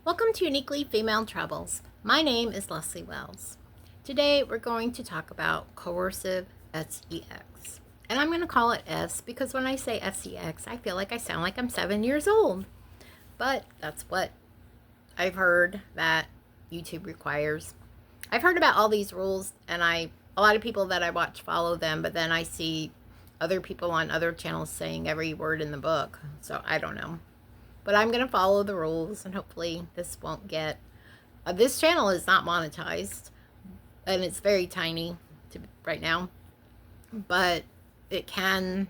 Welcome to Uniquely Female Troubles. My name is Leslie Wells. Today we're going to talk about coercive sex. And I'm going to call it S because when I say sex, I feel like I sound like I'm 7 years old. But that's what I've heard that YouTube requires. I've heard about all these rules and a lot of people that I watch follow them, but then I see other people on other channels saying every word in the book. So I don't know. But I'm going to follow the rules and hopefully this won't get... this channel is not monetized and it's very tiny right now. But it can...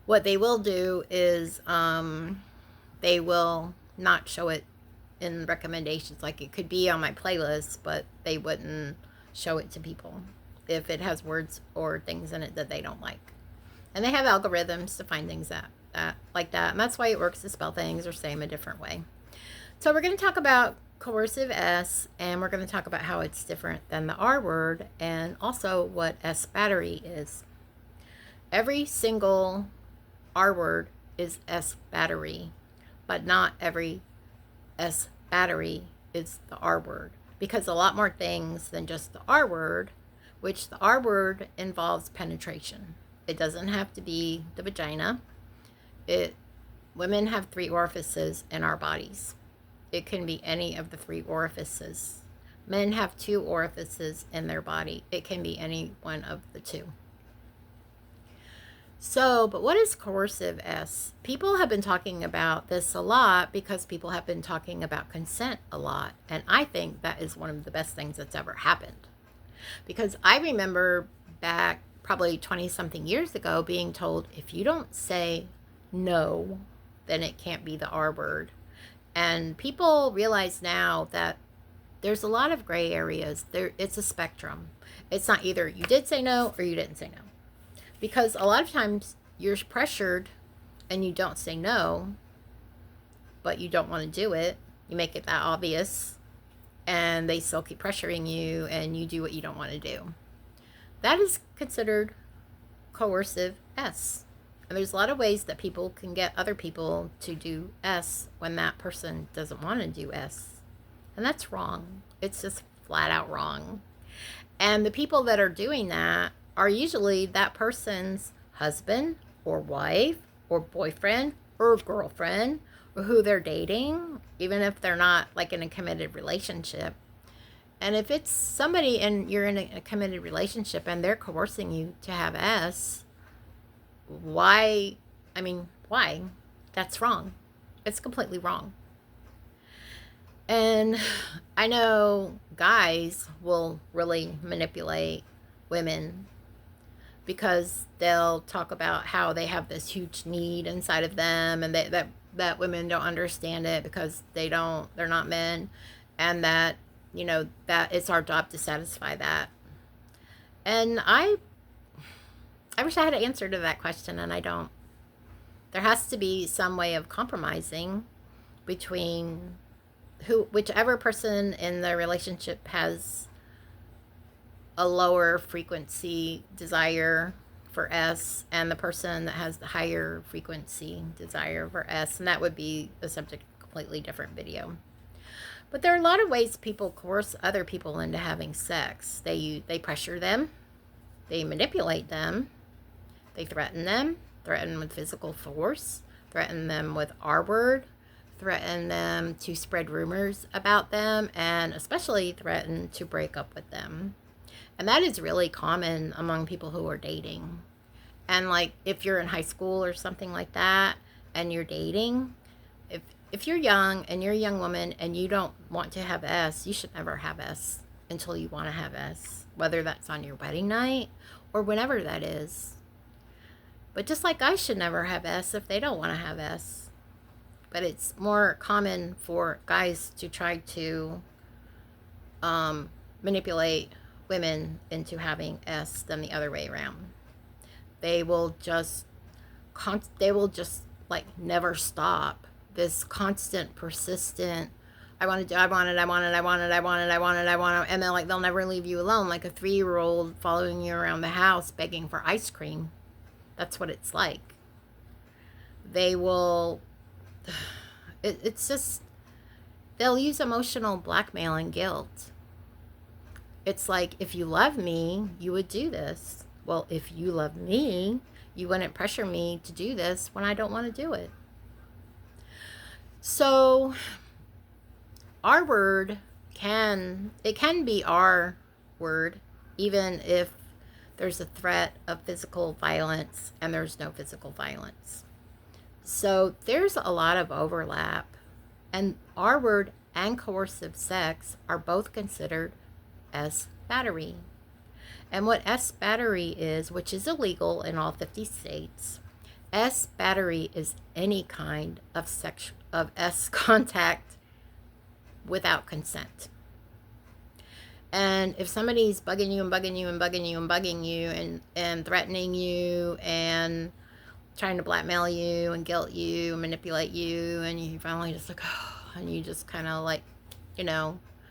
what they will do is they will not show it in recommendations. Like it could be on my playlist, but they wouldn't show it to people if it has words or things in it that they don't like. And they have algorithms to find things that like that, and that's why it works to spell things or say them a different way. So we're going to talk about coercive S, and we're going to talk about how it's different than the R word, and also what S battery is. Every single R word is S battery, but not every S battery is the R word, because a lot more things than just the R word, which the R word involves penetration. It doesn't have to be the vagina. Women have 3 orifices in our bodies. It can be any of the 3 orifices. Men have 2 orifices in their body. It can be any one of the 2. So, but what is coercive S? People have been talking about this a lot because people have been talking about consent a lot. And I think that is one of the best things that's ever happened. Because I remember back probably 20-something years ago being told, if you don't say no, then it can't be the R word. And people realize now that there's a lot of gray areas. It's a spectrum. It's not either you did say no or you didn't say no. Because a lot of times you're pressured and you don't say no, but you don't want to do it. You make it that obvious and they still keep pressuring you and you do what you don't want to do. That is considered coercive S. And there's a lot of ways that people can get other people to do S when that person doesn't want to do S. And that's wrong. It's just flat out wrong. And the people that are doing that are usually that person's husband or wife or boyfriend or girlfriend or who they're dating, even if they're not like in a committed relationship. And if it's somebody and you're in a committed relationship and they're coercing you to have S, why? I mean, why? That's wrong. It's completely wrong. And I know guys will really manipulate women because they'll talk about how they have this huge need inside of them and that women don't understand it because they're not men, and that, you know, that it's our job to satisfy that. And I wish I had an answer to that question, and I don't. There has to be some way of compromising between whichever person in the relationship has a lower frequency desire for S and the person that has the higher frequency desire for S, and that would be the subject of a completely different video. But there are a lot of ways people coerce other people into having sex. They pressure them, they manipulate them, they threaten with physical force, threaten them with R word, threaten them to spread rumors about them, and especially threaten to break up with them. And that is really common among people who are dating. And like if you're in high school or something like that and you're dating, if you're young and you're a young woman and you don't want to have S, you should never have S until you want to have S, whether that's on your wedding night or whenever that is. But just like guys should never have S if they don't want to have S. But it's more common for guys to try to manipulate women into having S than the other way around. They will just like never stop. This constant, persistent, I want it, and then like they'll never leave you alone, like a 3-year-old following you around the house begging for ice cream. That's what it's like. They will, it's just, They'll use emotional blackmail and guilt. It's like, if you love me, you would do this. Well, if you love me, you wouldn't pressure me to do this when I don't want to do it. So our word can be our word, even if there's a threat of physical violence and there's no physical violence. So there's a lot of overlap, and our word and coercive sex are both considered as battery. And what S battery is, which is illegal in all 50 states, S battery is any kind of S contact without consent. And if somebody's bugging you and bugging you and bugging you and bugging you and threatening you and trying to blackmail you and guilt you and manipulate you, and you finally just like, oh, and you just kind of like,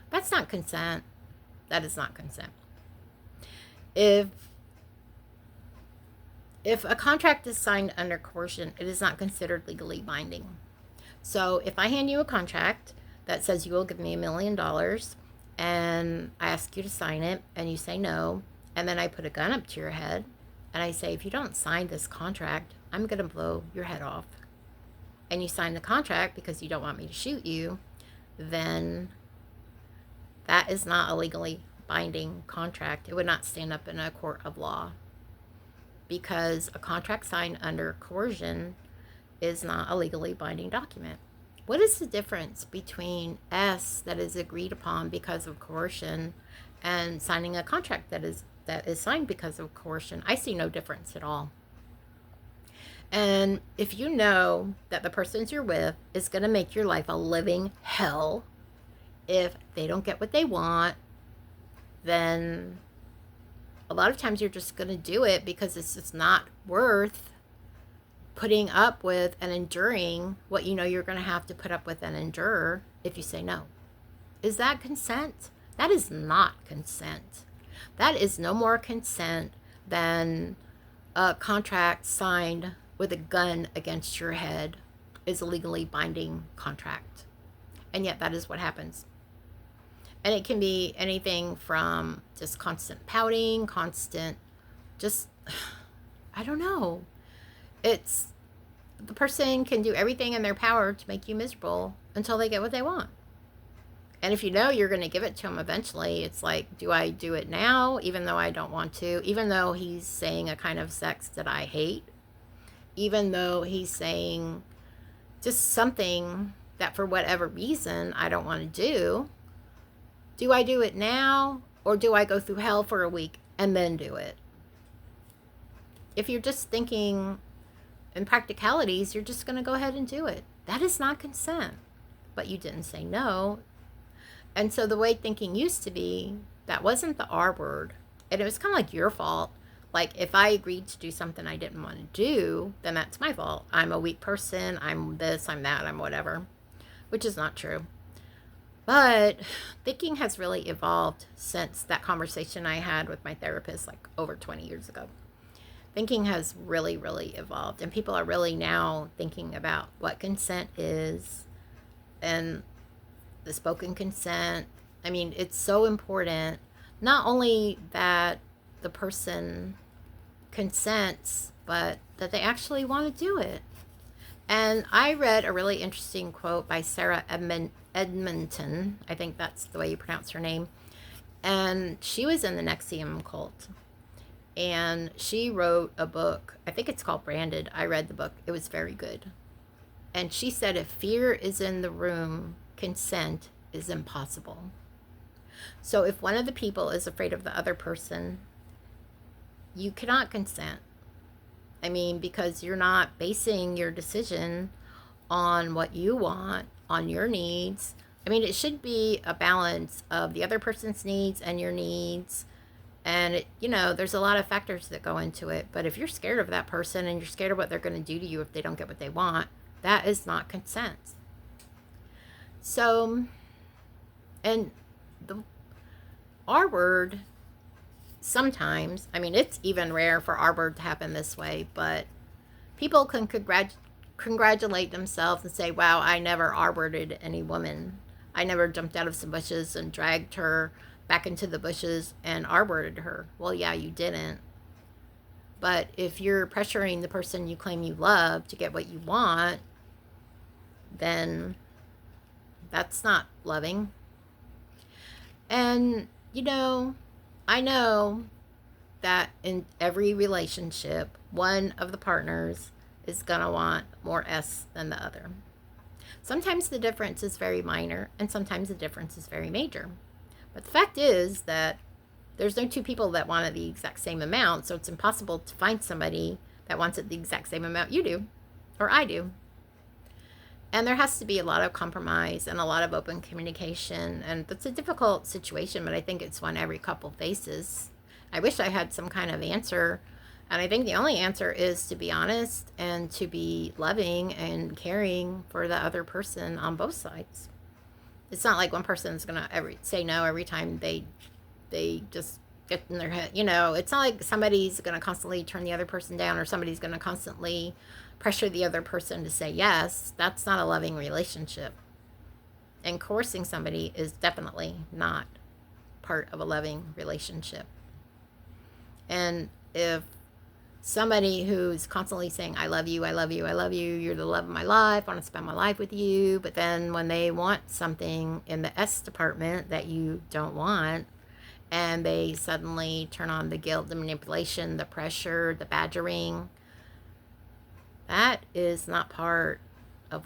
that's not consent. That is not consent. If a contract is signed under coercion, it is not considered legally binding. So if I hand you a contract that says you will give me $1 million, and I ask you to sign it, and you say no, and then I put a gun up to your head, and I say, if you don't sign this contract, I'm going to blow your head off, and you sign the contract because you don't want me to shoot you, then that is not a legally binding contract. It would not stand up in a court of law, because a contract signed under coercion is not a legally binding document. What is the difference between S, that is agreed upon because of coercion, and signing a contract that is signed because of coercion? I see no difference at all. And if you know that the person you're with is going to make your life a living hell if they don't get what they want, then a lot of times you're just going to do it because it's just not worth putting up with and enduring what you know you're going to have to put up with and endure if you say no. Is that consent? That is not consent. That is no more consent than a contract signed with a gun against your head is a legally binding contract. And yet that is what happens. And it can be anything from just constant pouting, I don't know. It's, the person can do everything in their power to make you miserable until they get what they want. And if you know you're going to give it to them eventually, it's like, do I do it now, even though I don't want to, even though he's saying a kind of sex that I hate, even though he's saying just something that for whatever reason I don't want to do? Do I do it now, or do I go through hell for a week and then do it? If you're just thinking in practicalities, you're just going to go ahead and do it. That is not consent. But you didn't say no. And so the way thinking used to be, that wasn't the R word. And it was kind of like your fault. Like, if I agreed to do something I didn't want to do, then that's my fault. I'm a weak person. I'm this, I'm that, I'm whatever. Which is not true. But thinking has really evolved since that conversation I had with my therapist like over 20 years ago. Thinking has really, really evolved. And people are really now thinking about what consent is and the spoken consent. I mean, it's so important. Not only that the person consents, but that they actually want to do it. And I read a really interesting quote by Sarah Edmonton. I think that's the way you pronounce her name. And she was in the NXIVM cult. And she wrote a book. I think it's called Branded. I read the book. It was very good. And she said, if fear is in the room, consent is impossible. So if one of the people is afraid of the other person, you cannot consent. I mean, because you're not basing your decision on what you want, on your needs. I mean, it should be a balance of the other person's needs and your needs. And, there's a lot of factors that go into it. But if you're scared of that person and you're scared of what they're going to do to you if they don't get what they want, that is not consent. So, and the R word, sometimes, I mean, it's even rare for R word to happen this way, but people can congratulate themselves and say, wow, I never R worded any woman. I never jumped out of some bushes and dragged her back into the bushes and arbored her. Well, yeah, you didn't. But if you're pressuring the person you claim you love to get what you want, then that's not loving. And, I know that in every relationship, one of the partners is going to want more S than the other. Sometimes the difference is very minor, and sometimes the difference is very major. But the fact is that there's no two people that want it the exact same amount, so it's impossible to find somebody that wants it the exact same amount you do, or I do. And there has to be a lot of compromise and a lot of open communication, and it's a difficult situation, but I think it's one every couple faces. I wish I had some kind of answer, and I think the only answer is to be honest and to be loving and caring for the other person on both sides. It's not like one person is gonna say no every time they just get in their head. It's not like somebody's gonna constantly turn the other person down, or somebody's gonna constantly pressure the other person to say yes. That's not a loving relationship. And coercing somebody is definitely not part of a loving relationship. And if somebody who's constantly saying, I love you, I love you, I love you, you're the love of my life, I want to spend my life with you, but then when they want something in the S department that you don't want, and they suddenly turn on the guilt, the manipulation, the pressure, the badgering, that is not part